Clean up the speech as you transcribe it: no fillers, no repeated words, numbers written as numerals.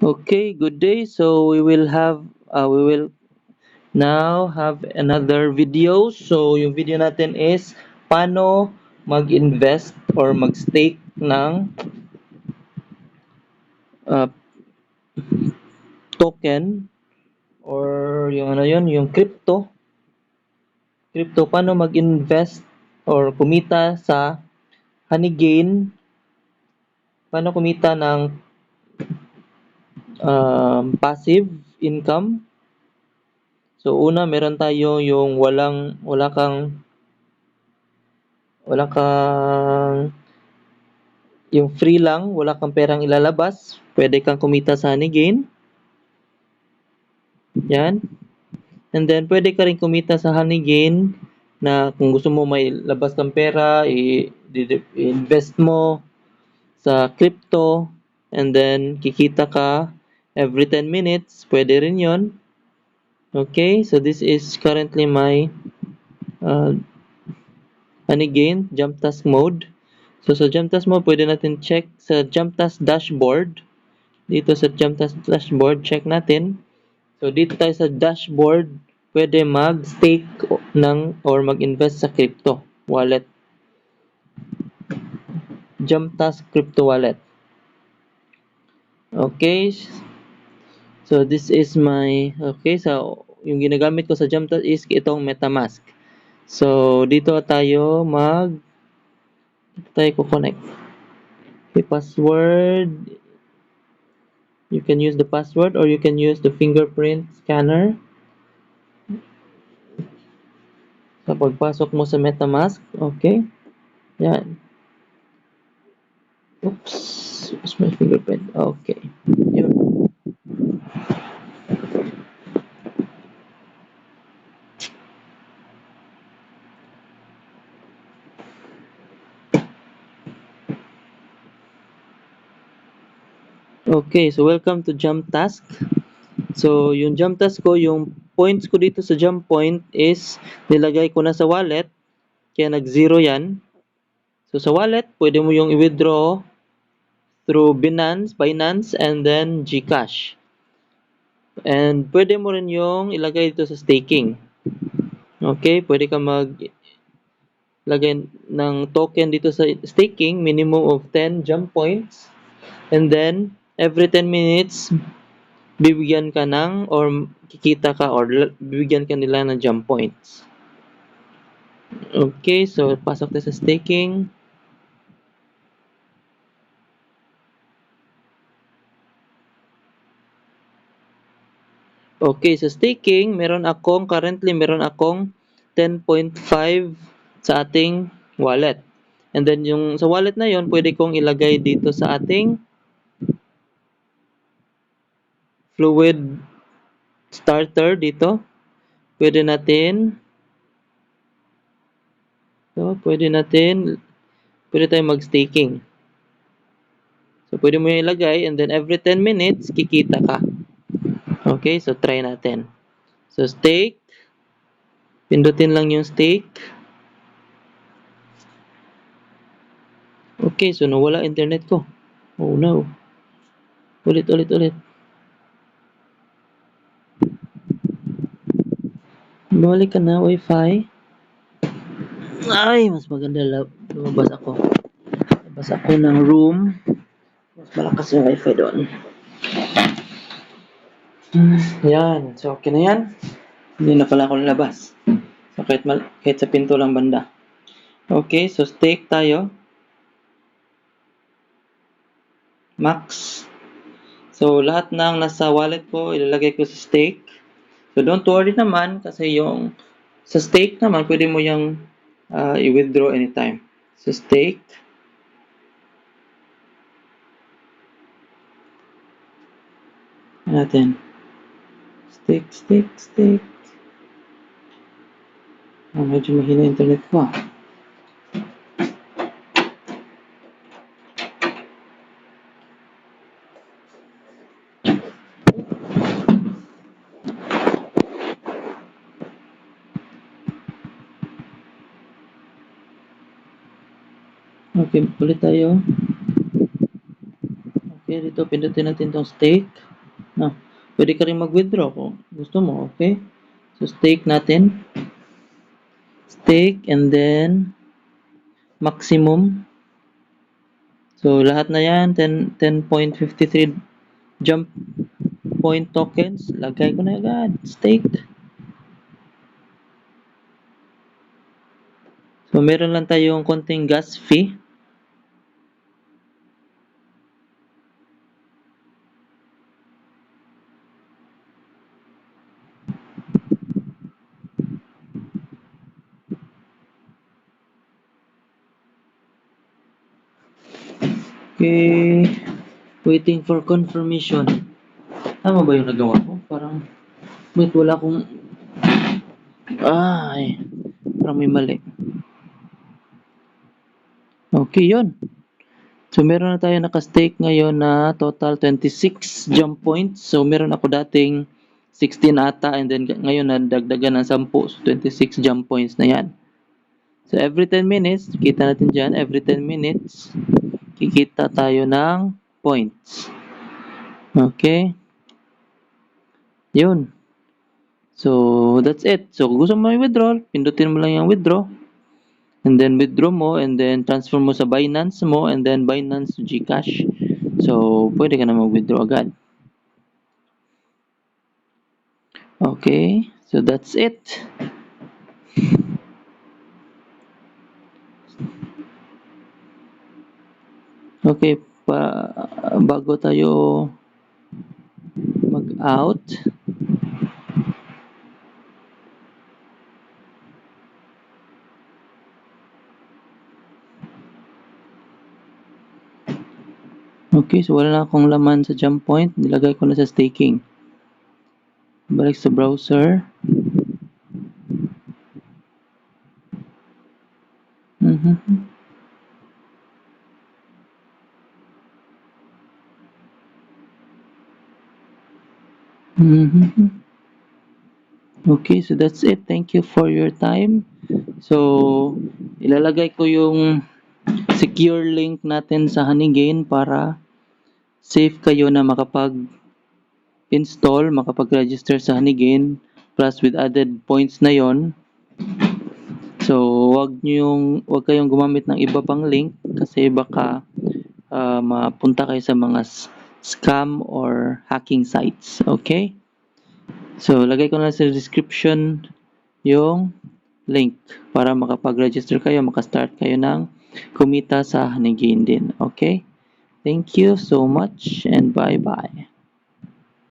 Okay, good day. So we will now have another video. So yung video natin is paano mag-invest or mag-stake ng uh, token or yung ano yun, yung crypto, paano mag-invest or kumita sa Honeygain, paano kumita ng passive income. So una, meron tayo yung wala kang yung free lang, wala kang perang ilalabas, pwede kang kumita sa Honeygain. Yan. And then, pwede ka rin kumita sa Honeygain na kung gusto mo may labas kang pera, i-invest mo sa crypto, and then kikita ka every 10 minutes, pwede rin yon. Okay, so this is currently my uh, Honeygain jump task mode. So sa jump task mode, pwede natin check sa jump task dashboard. Dito sa jump task dashboard, check natin. So dito tayo sa dashboard, pwede mag-stake ng or mag-invest sa crypto wallet. Jump task crypto wallet. Okay. So this is my so yung ginagamit ko sa jump task is itong MetaMask. So dito tayo ko-connect. Okay, password. You can use the password or you can use the fingerprint scanner. Sa pagpasok mo sa MetaMask, okay? Yan. Oops, where's my fingerprint? Okay. Yun. Okay, so welcome to Jump Task. So, yung jump task ko, yung points ko dito sa jump point is nilagay ko na sa wallet, kaya nag-zero yan. So, sa wallet, pwede mo yung i-withdraw through Binance, and then GCash. And pwede mo rin yung ilagay dito sa staking. Okay, pwede ka lagay ng token dito sa staking, minimum of 10 jump points. And then, every 10 minutes, bibigyan ka ng or kikita ka or bibigyan ka nila ng jump points. Okay, so pasok tayo sa staking. Okay, sa staking, currently meron akong 10.5 sa ating wallet. And then yung sa wallet na yon, pwede kong ilagay dito sa ating fluid starter dito. Pwede tayong mag-staking. So, pwede mo yung ilagay and then every 10 minutes, kikita ka. Okay, so try natin. So, stake. Pindutin lang yung stake. Okay, so nawala internet ko. Oh no. Ulit. Balik ka na, wifi. Ay, mas maganda lumabas ako. Labas ako ng room. Mas malakas yung wifi doon. Yan. So, okay na yan. Hindi na pala ako lalabas. So, kahit sa pinto lang banda. Okay, so stake tayo. Max. So, lahat ng nasa wallet ko, ilalagay ko sa stake. So, don't worry naman kasi yung sa stake naman, pwede mo yung i-withdraw anytime. So, stake. Natin. Stake. Medyo mahina internet ko. Okay, ulit tayo. Okay, dito pindutin natin tong stake. No, pwede ka rin mag-withdraw kung gusto mo, okay? So, stake natin. Stake and then maximum. So, lahat na yan, 10.53 jump point tokens. Lagay ko na agad. Stake. So, meron lang tayong konting gas fee. Okay. Waiting for confirmation. Tama ba yung nagawa ko? Parang, wait, wala akong, parang may mali. Okay, yun. So, meron na tayo naka-stake ngayon na total 26 jump points. So, meron ako dating 16 ata and then ngayon nadagdagan ng 10. So, 26 jump points na yan. So, every 10 minutes, kita natin dyan, every 10 minutes, kikita tayo ng points. Okay? Yun. So, that's it. So, kung gusto mo i-withdraw, pindutin mo lang yung withdraw. And then withdraw mo and then transfer mo sa Binance mo and then Binance to GCash. So, pwede ka na mag-withdraw agad. Okay, so that's it. Okay, bago tayo mag-out, okay, so wala na akong laman sa jump point. Nilagay ko na sa staking. Balik sa browser. Okay, so that's it. Thank you for your time. So, ilalagay ko yung secure link natin sa Honeygain para safe kayo na makapag-install, makapag-register sa Honeygain plus with added points na yon. So, wag kayong gumamit ng iba pang link kasi baka mapunta kayo sa mga scam or hacking sites. Okay? So, lagay ko na sa description yung link para makapag-register kayo, makastart kayo ng kumita sa Honeygain din. Okay? Thank you so much and bye-bye.